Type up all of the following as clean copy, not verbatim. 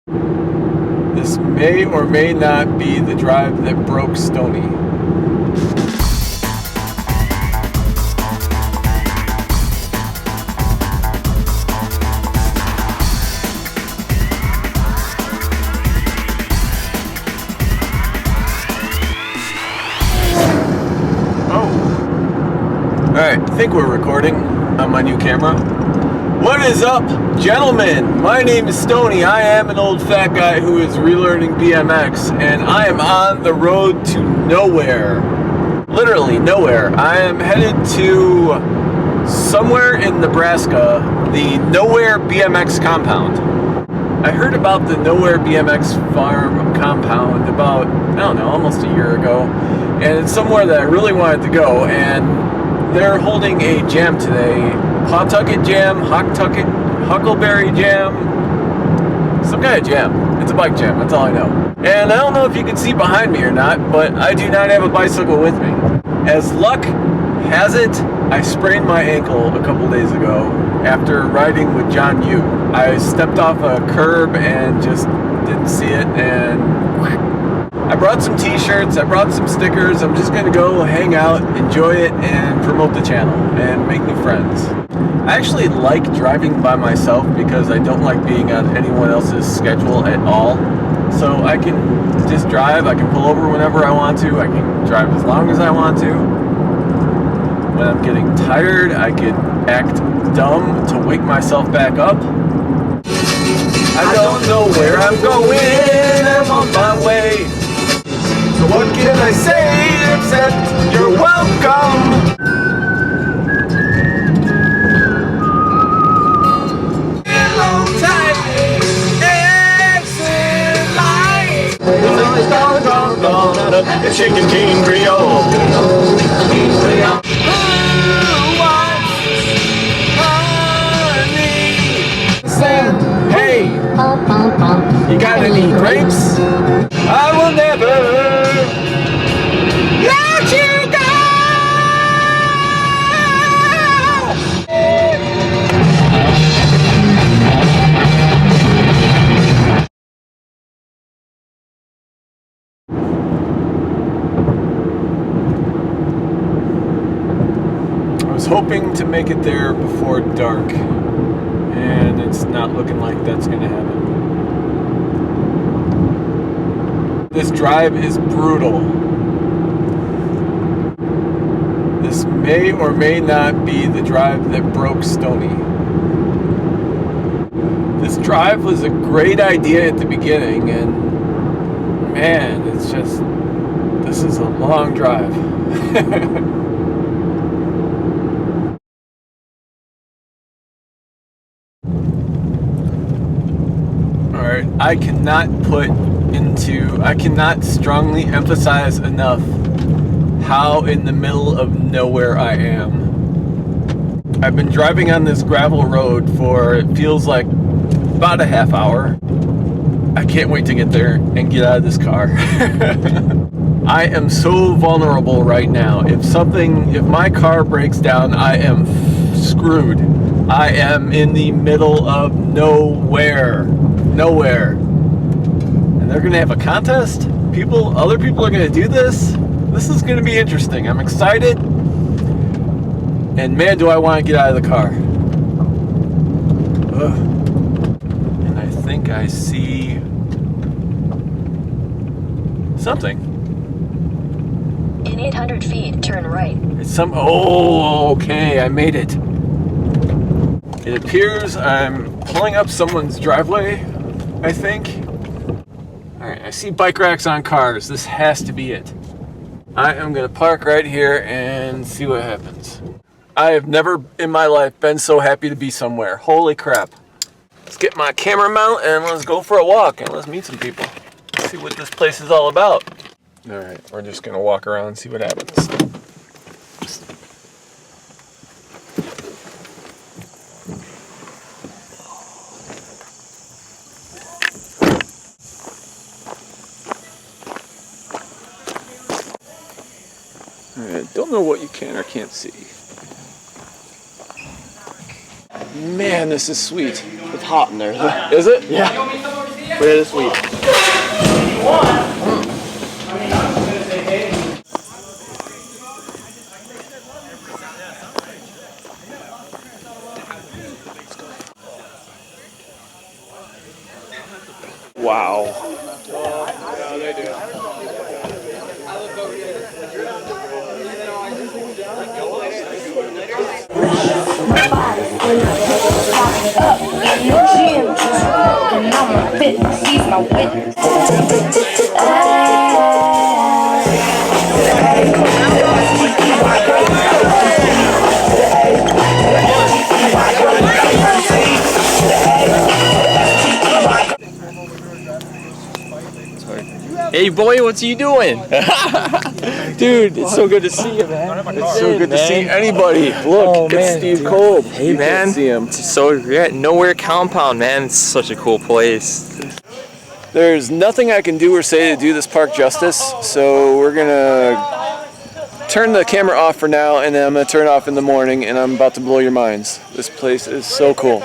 This may or may not be the drive that broke Stony. Alright, I think we're recording on my new camera. What is up, gentlemen? My name is Stony. I am an old fat guy who is relearning BMX, and I am on the road to nowhere. Literally nowhere. I am headed to somewhere in Nebraska, the Nowear BMX compound. I heard about the Nowear BMX farm compound about, I don't know, almost a year ago, and it's somewhere that I really wanted to go, and they're holding a jam today. Cornhucket Jam, Huckleberry Jam, some kind of jam. It's a bike jam, that's all I know. And I don't know if you can see behind me or not, but I do not have a bicycle with me. As luck has it, I sprained my ankle a couple days ago after riding with John Yu. I stepped off a curb and just didn't see it, and I brought some t-shirts, I brought some stickers. I'm just gonna go hang out, enjoy it, and promote the channel and make new friends. I actually like driving by myself because I don't like being on anyone else's schedule at all. So I can just drive, I can pull over whenever I want to, I can drive as long as I want to. When I'm getting tired, I could act dumb to wake myself back up. I don't know where I'm going, I'm on my way. So what can I say except you're welcome? Long time, exit light. The chicken king Creole. Who wants honey? Sam, hey, you got any grapes? I will never let you go. I was hoping to make it there before dark, and it's not looking like that's going to happen. This drive is brutal. This may or may not be the drive that broke Stony. This drive was a great idea at the beginning, and man, it's just, this is a long drive. Alright, I cannot strongly emphasize enough how in the middle of nowhere I am. I've been driving on this gravel road for, it feels like, about a half hour. I can't wait to get there and get out of this car. I am so vulnerable right now. If my car breaks down, I am screwed. I am in the middle of nowhere. Nowhere. And they're gonna have a contest? Other people are gonna do this? This is gonna be interesting. I'm excited. And man, do I want to get out of the car. Ugh. And I think I see something. In 800 feet, turn right. It's oh, okay, I made it. It appears I'm pulling up someone's driveway, I think. Alright, I see bike racks on cars. This has to be it. I am going to park right here and see what happens. I have never in my life been so happy to be somewhere. Holy crap. Let's get my camera mount and let's go for a walk and let's meet some people. See what this place is all about. Alright, we're just going to walk around and see what happens. Alright, don't know what you can or can't see. Man, this is sweet. It's hot in there. Is it? Yeah. Really sweet. Wow. Hey boy, what's you doing? Dude, it's so good to see you, man. It's so good to see anybody. Look, it's Steve Kolb. Hey, you man. Can't see him. So you're at Nowear compound, man. It's such a cool place. There's nothing I can do or say to do this park justice, so we're gonna turn the camera off for now, and then I'm gonna turn it off in the morning, and I'm about to blow your minds. This place is so cool.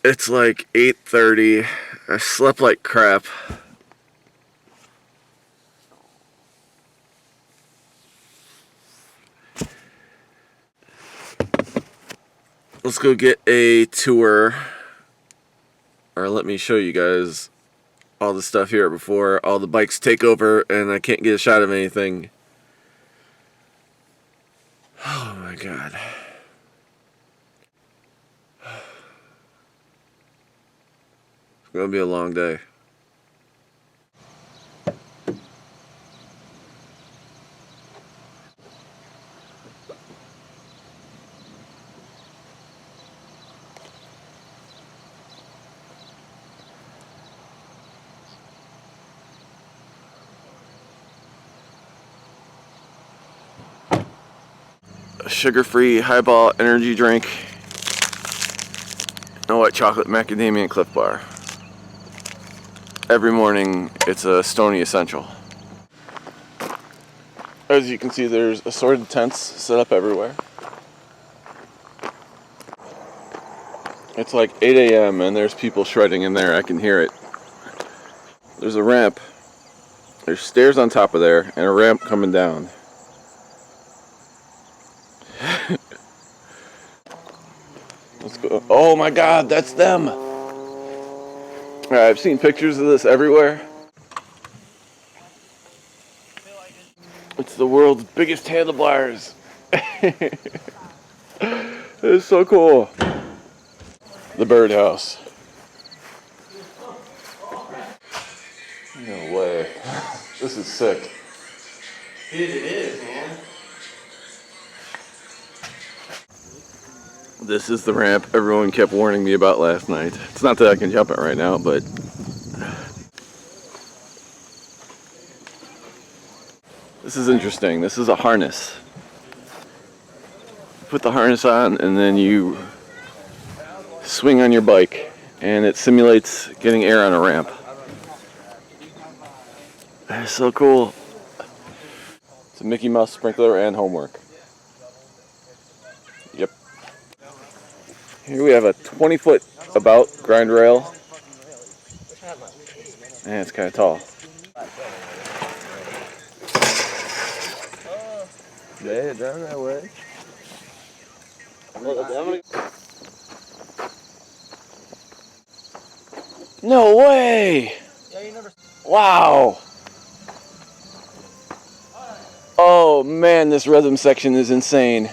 It's like 8:30. I slept like crap. Let's go get a tour. Or let me show you guys all the stuff here before all the bikes take over and I can't get a shot of anything. Oh my god. It's gonna be a long day. A sugar-free highball energy drink. No white chocolate macadamia and Cliff Bar. Every morning, it's a Stony essential. As you can see, there's assorted tents set up everywhere. It's like 8 a.m. and there's people shredding in there. I can hear it. There's a ramp. There's stairs on top of there and a ramp coming down. Let's go. Oh my god, that's them! I've seen pictures of this everywhere. It's the world's biggest handlebars. It's so cool. The birdhouse. No way. This is sick. It is, man. This is the ramp everyone kept warning me about last night. It's not that I can jump it right now, but this is interesting. This is a harness. You put the harness on and then you swing on your bike and it simulates getting air on a ramp. That's so cool. It's a Mickey Mouse sprinkler and homework. Yep. Here we have a 20-foot about grind rail. And it's kind of tall. Yeah, down that way. No way! Wow! Oh man, this rhythm section is insane.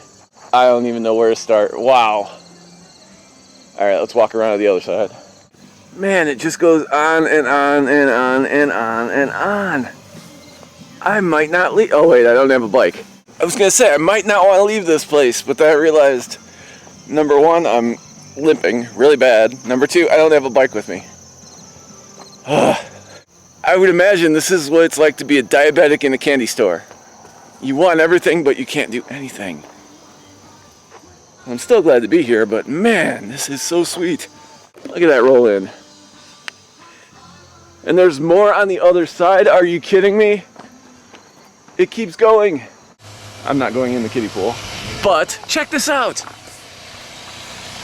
I don't even know where to start. Wow. Alright, let's walk around to the other side. Man, it just goes on and on and on and on and on. I might not leave. Oh wait, I don't have a bike. I was gonna say, I might not want to leave this place, but then I realized, number one, I'm limping really bad. Number two, I don't have a bike with me. I would imagine this is what it's like to be a diabetic in a candy store. You want everything, but you can't do anything. I'm still glad to be here, but man, this is so sweet. Look at that roll in. And there's more on the other side. Are you kidding me? It keeps going. I'm not going in the kiddie pool. But check this out.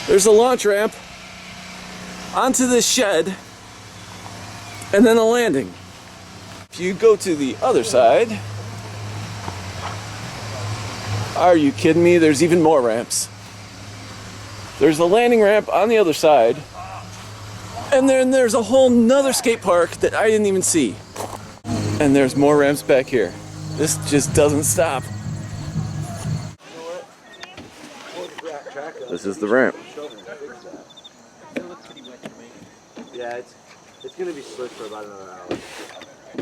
There's a launch ramp onto this shed and then a landing. If you go to the other side, are you kidding me? There's even more ramps. There's a landing ramp on the other side, and then there's a whole nother skate park that I didn't even see. And there's more ramps back here. This just doesn't stop. This is the ramp. Yeah, it's gonna be slick for about another hour.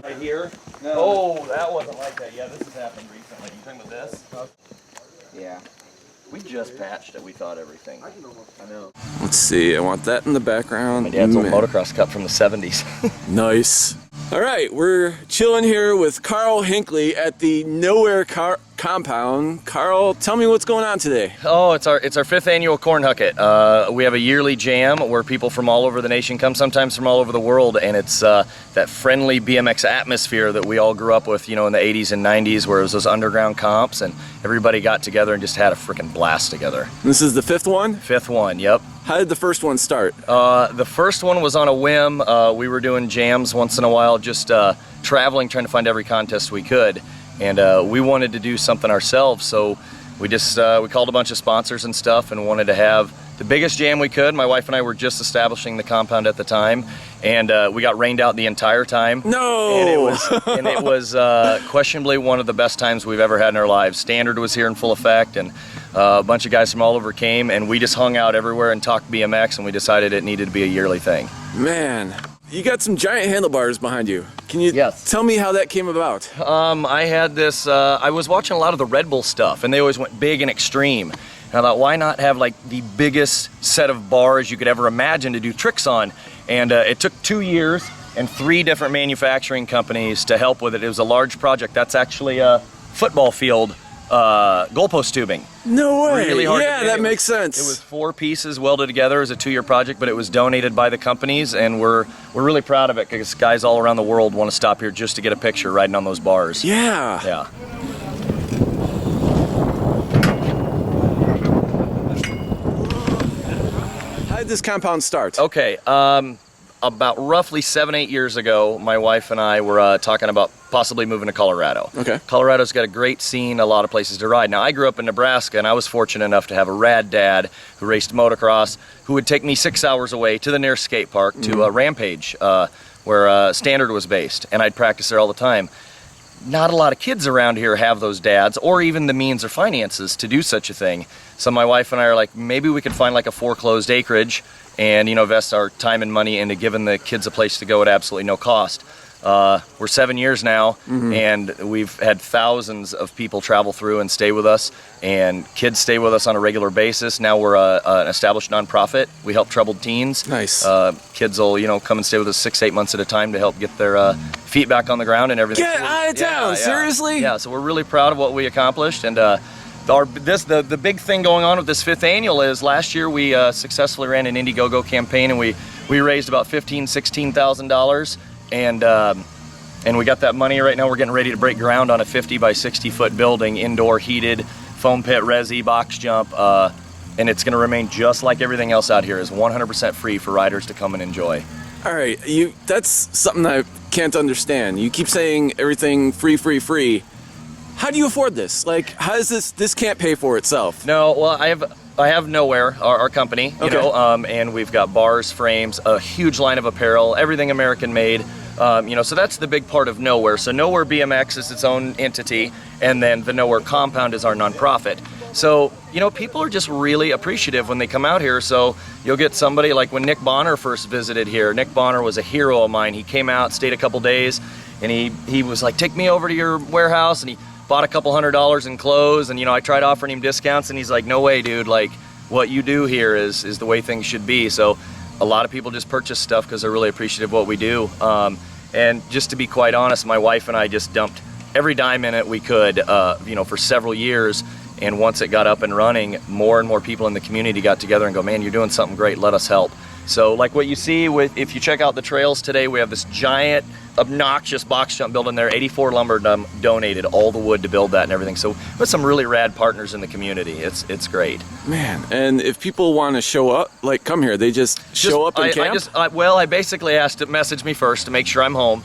Right here? No. Oh, that wasn't like that. Yeah, this has happened recently. You talking about this? Yeah. We just patched it. We thought everything. I know. Let's see, I want that in the background. My dad's old motocross cup from the 70s. Nice. All right, we're chilling here with Karl Hinkley at the Nowear compound. Karl, tell me what's going on today. Oh, it's our 5th annual Cornhucket. We have a yearly jam where people from all over the nation come, sometimes from all over the world, and it's that friendly BMX atmosphere that we all grew up with, you know, in the 80s and 90s, where it was those underground comps, and everybody got together and just had a freaking blast together. This is the 5th one? 5th one, yep. How did the first one start? The first one was on a whim. We were doing jams once in a while, just traveling, trying to find every contest we could. And we wanted to do something ourselves, so we just we called a bunch of sponsors and stuff and wanted to have the biggest jam we could. My wife and I were just establishing the compound at the time, and we got rained out the entire time. No! And it was questionably one of the best times we've ever had in our lives. Standard was here in full effect, and a bunch of guys from all over came, and we just hung out everywhere and talked BMX, and we decided it needed to be a yearly thing. Man, you got some giant handlebars behind you. Can you Yes. tell me how that came about? I had this, I was watching a lot of the Red Bull stuff, and they always went big and extreme. And I thought, why not have like the biggest set of bars you could ever imagine to do tricks on? And it took 2 years and 3 different manufacturing companies to help with it. It was a large project. That's actually a football field goalpost tubing. No way. Really hard yeah, to do. that makes sense. It was 4 pieces welded together as a 2-year project, but it was donated by the companies, and we're really proud of it because guys all around the world want to stop here just to get a picture riding on those bars. Yeah. Yeah. How did this compound start? Okay, about roughly 7-8 years ago, my wife and I were talking about possibly moving to Colorado. Okay. Colorado's got a great scene, a lot of places to ride. Now, I grew up in Nebraska, and I was fortunate enough to have a rad dad who raced motocross, who would take me 6 hours away to the nearest skate park, to Rampage, where Standard was based, and I'd practice there all the time. Not a lot of kids around here have those dads, or even the means or finances to do such a thing. So my wife and I are like, maybe we could find like a foreclosed acreage and, you know, invest our time and money into giving the kids a place to go at absolutely no cost. We're 7 years now, and we've had thousands of people travel through and stay with us, and kids stay with us on a regular basis. Now we're an established nonprofit. We help troubled teens. Nice. Kids will, you know, come and stay with us 6-8 months at a time to help get their feet back on the ground and everything. Get out of town, seriously? Yeah, so we're really proud of what we accomplished, and the big thing going on with this 5th annual is last year we successfully ran an Indiegogo campaign, and we raised about $16,000, and we got that money. Right now we're getting ready to break ground on a 50 by 60 foot building, indoor heated, foam pit, resi, box jump, and it's going to remain just like everything else out here. Is 100% free for riders to come and enjoy. All right, that's something I can't understand. You keep saying everything free, free, free. How do you afford this? Like, how is this can't pay for itself? No, well, I have Nowear, our company, you know, and we've got bars, frames, a huge line of apparel, everything American made, you know, so that's the big part of Nowear. So Nowear BMX is its own entity, and then the Nowear compound is our nonprofit. So, you know, people are just really appreciative when they come out here. So you'll get somebody like when Nick Bonner first visited here. Nick Bonner was a hero of mine. He came out, stayed a couple days, and he was like, take me over to your warehouse, and he bought a couple $100 in clothes, and, you know, I tried offering him discounts, and he's like, no way, dude, like, what you do here is the way things should be. So a lot of people just purchase stuff because they're really appreciative of what we do. And just to be quite honest, my wife and I just dumped every dime in it we could, you know, for several years. And once it got up and running, more and more people in the community got together and go, man, you're doing something great, let us help. So like what you see with, if you check out the trails today, we have this giant, obnoxious box jump building there. 84 Lumber donated all the wood to build that and everything. So with some really rad partners in the community, it's great. Man, and if people want to show up, like come here, they just show up and camp? I basically asked to message me first to make sure I'm home.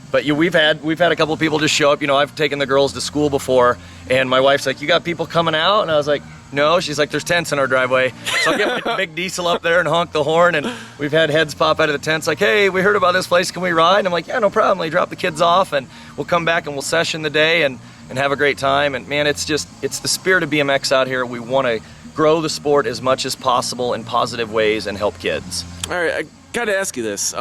But we've had a couple of people just show up. You know, I've taken the girls to school before, and my wife's like, "You got people coming out?" And I was like, "No." She's like, "There's tents in our driveway." So I'll get my big diesel up there and honk the horn, and we've had heads pop out of the tents like, "Hey, we heard about this place. Can we ride?" And I'm like, "Yeah, no problem." They drop the kids off, and we'll come back and we'll session the day and have a great time. And man, it's the spirit of BMX out here. We want to grow the sport as much as possible in positive ways and help kids. All right, I got to ask you this.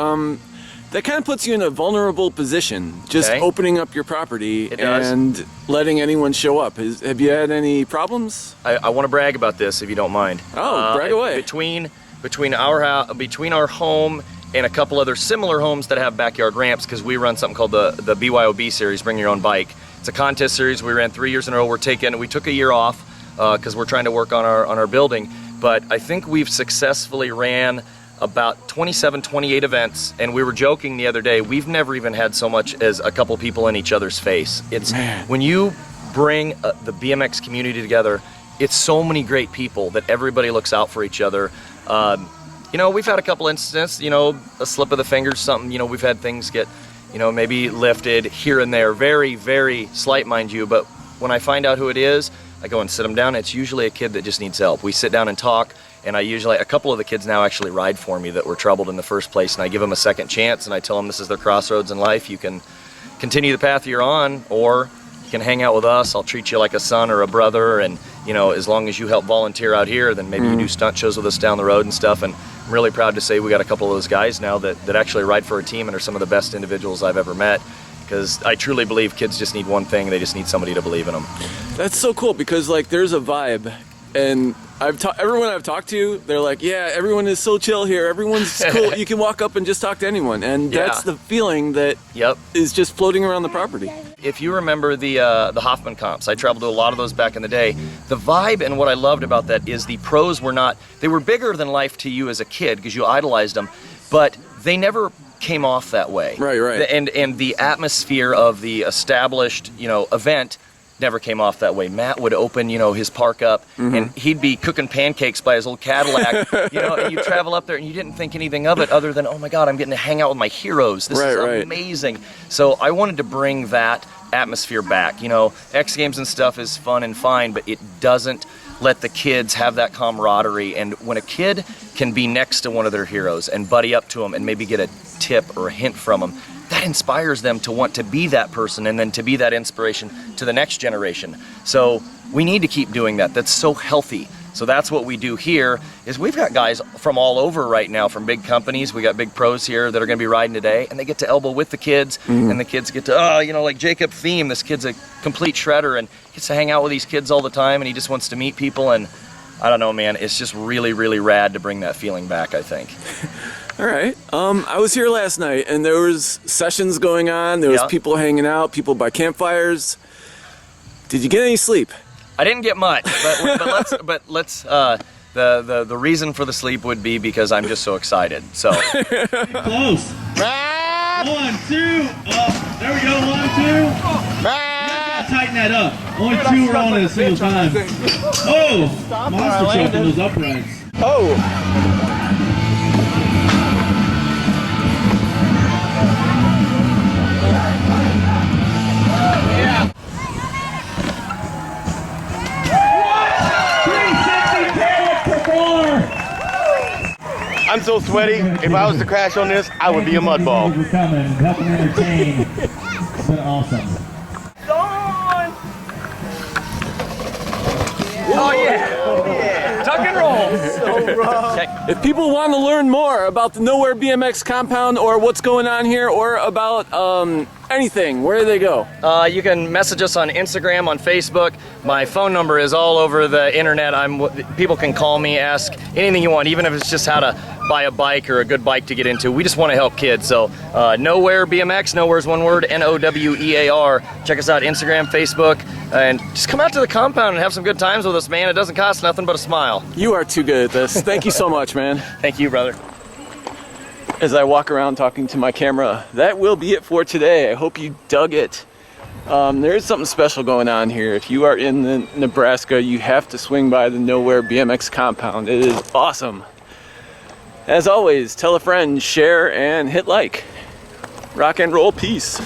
That kind of puts you in a vulnerable position, just opening up your properity and letting anyone show up. Have you had any problems? I want to brag about this, if you don't mind. Oh, brag away. Between our home and a couple other similar homes that have backyard ramps, because we run something called the BYOB series, Bring Your Own Bike. It's a contest series we ran 3 years in a row. We took a year off because we're trying to work on our building, but I think we've successfully ran about 27, 28 events, and we were joking the other day, we've never even had so much as a couple people in each other's face. It's when you bring the BMX community together, it's so many great people that everybody looks out for each other. You know, we've had a couple incidents, you know, a slip of the fingers, something, you know, we've had things get, you know, maybe lifted here and there, very, very slight, mind you, but when I find out who it is, I go and sit them down. It's usually a kid that just needs help. We sit down and talk, and a couple of the kids now actually ride for me that were troubled in the first place, and I give them a second chance, and I tell them this is their crossroads in life. You can continue the path you're on, or you can hang out with us. I'll treat you like a son or a brother, and you know, as long as you help volunteer out here, then maybe you do stunt shows with us down the road and stuff. And I'm really proud to say we got a couple of those guys now that actually ride for a team and are some of the best individuals I've ever met. Because I truly believe kids just need one thing, they just need somebody to believe in them. That's so cool, because like there's a vibe, and everyone I've talked to, they're like, yeah, everyone is so chill here, everyone's cool, you can walk up and just talk to anyone, and that's the feeling that is just floating around the property. If you remember the Hoffman comps, I traveled to a lot of those back in the day. The vibe and what I loved about that is the pros they were bigger than life to you as a kid because you idolized them, but they never came off that way. Right. And the atmosphere of the established, you know, event never came off that way. Matt would open, you know, his park up, and he'd be cooking pancakes by his old Cadillac, you know, and you travel up there and you didn't think anything of it other than, oh my God, I'm getting to hang out with my heroes. This is amazing. So I wanted to bring that atmosphere back. You know, X Games and stuff is fun and fine, but it doesn't let the kids have that camaraderie. And when a kid can be next to one of their heroes and buddy up to them and maybe get a tip or a hint from them, that inspires them to want to be that person and then to be that inspiration to the next generation. So we need to keep doing that. That's so healthy. So that's what we do here, is we've got guys from all over right now, from big companies. We got big pros here that are going to be riding today, and they get to elbow with the kids, and the kids get to, you know, like Jacob Thiem, this kid's a complete shredder and gets to hang out with these kids all the time, and he just wants to meet people, and I don't know, man, it's just really, really rad to bring that feeling back, I think. All right. I was here last night, and there was sessions going on. There was people hanging out, people by campfires. Did you get any sleep? I didn't get much, but let's. The reason for the sleep would be because I'm just so excited. So. Close. 1, 2. There we go. 1, 2. Tighten that up. Only 2 are on at a single time. Oh! Monster truck in those uprights. Oh! I'm so sweaty. If I was to crash on this, I would be a mud ball. For coming, helping entertain. It's been awesome. Oh yeah! Tuck and roll. If people want to learn more about the Nowear BMX compound, or what's going on here, or about anything, where do they go? You can message us on Instagram, on Facebook. My phone number is all over the internet. People can call me, ask anything you want, even if it's just how to buy a bike or a good bike to get into. We just want to help kids. So Nowear BMX, Nowear's one word, Nowear. Check us out, Instagram, Facebook, and just come out to the compound and have some good times with us, man. It doesn't cost nothing but a smile. You are too good at this. Thank you so much, man. Thank you, brother. As I walk around talking to my camera, that will be it for today. I hope you dug it. There is something special going on here. If you are in Nebraska, you have to swing by the Nowear BMX compound. It is awesome. As always, tell a friend, share, and hit like. Rock and roll, peace.